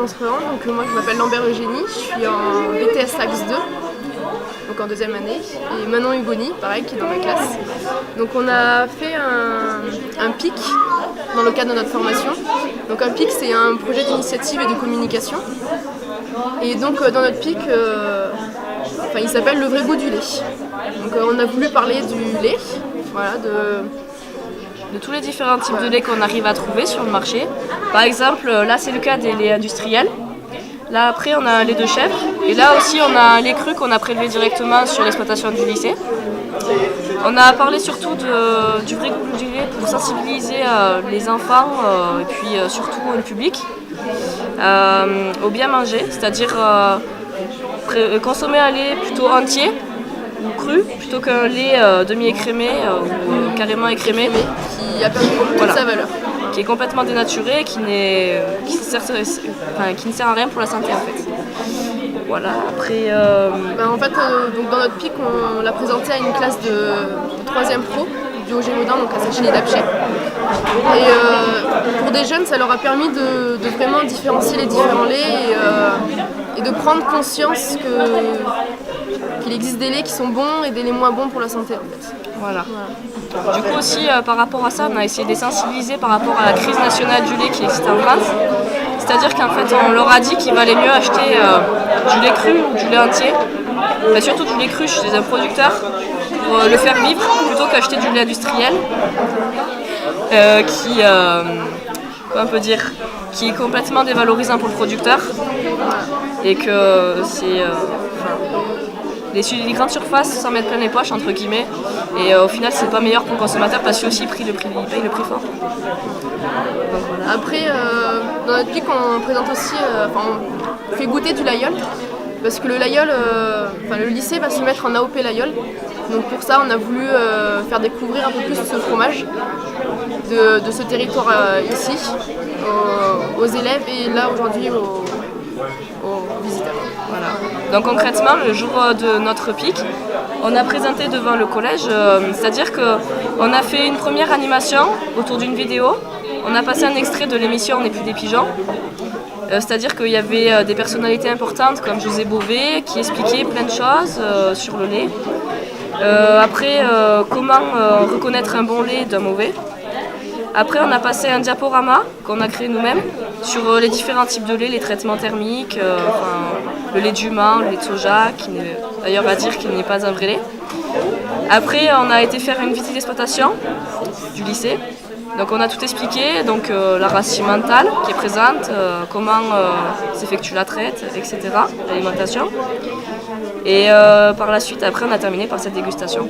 Clermont-Ferrand. Donc moi je m'appelle Lambert Eugénie, je suis en BTS Axe 2, donc en deuxième année. Et Manon Hugoni, pareil, qui est dans ma classe. Donc on a fait un PIC dans le cadre de notre formation. Donc un PIC, c'est un projet d'initiative et de communication. Et donc dans notre PIC, il s'appelle Le vrai goût du lait. Donc on a voulu parler du lait, voilà, de tous les différents types de lait qu'on arrive à trouver sur le marché. Par exemple, là c'est le cas des laits industriels. Là après on a un lait de chèvre. Et là aussi on a un lait cru qu'on a prélevé directement sur l'exploitation du lycée. On a parlé surtout du vrai goût du lait pour sensibiliser les enfants et puis surtout le public au bien manger, c'est-à-dire consommer un lait plutôt entier ou cru plutôt qu'un lait demi-écrémé ou carrément écrémé qui a perdu toute sa valeur. Qui est complètement dénaturé, qui ne sert à rien pour la santé en fait. Voilà, après... donc dans notre PIC, on l'a présenté à une classe de 3e pro du Haut-Gévaudan, donc à Sachilly d'Apcher. Et pour des jeunes, ça leur a permis de vraiment différencier les différents laits et de prendre conscience qu'il existe des laits qui sont bons et des laits moins bons pour la santé en fait. Voilà. Du coup aussi par rapport à ça, on a essayé de les sensibiliser par rapport à la crise nationale du lait qui existe en France. C'est-à-dire qu'en fait on leur a dit qu'il valait mieux acheter du lait cru ou du lait entier, enfin, surtout du lait cru chez un producteur pour le faire vivre plutôt qu'acheter du lait industriel qui est complètement dévalorisant pour le producteur et que c'est... les grandes surfaces s'en mettent plein les poches entre guillemets et au final c'est pas meilleur pour le consommateur parce qu'il aussi il paye le prix fort. Donc, voilà. Après dans notre PIC on présente aussi, on fait goûter du laïol parce que le laïol, le lycée va se mettre en AOP laïol. Donc pour ça on a voulu faire découvrir un peu plus ce fromage de ce territoire ici aux élèves et là aujourd'hui aux visiteurs. Voilà. Donc concrètement, le jour de notre PIC, on a présenté devant le collège, c'est-à-dire qu'on a fait une première animation autour d'une vidéo. On a passé un extrait de l'émission On n'est plus des pigeons. C'est-à-dire qu'il y avait des personnalités importantes comme José Bové qui expliquaient plein de choses sur le lait. Après, comment reconnaître un bon lait d'un mauvais. Après, on a passé un diaporama qu'on a créé nous-mêmes sur les différents types de lait, les traitements thermiques, le lait d'humain, le lait de soja, qui n'est d'ailleurs à dire qu'il n'est pas un vrai lait. Après, on a été faire une visite d'exploitation du lycée. Donc on a tout expliqué, donc la racine mentale qui est présente, comment s'effectue la traite, etc., l'alimentation. Et par la suite, après, on a terminé par cette dégustation.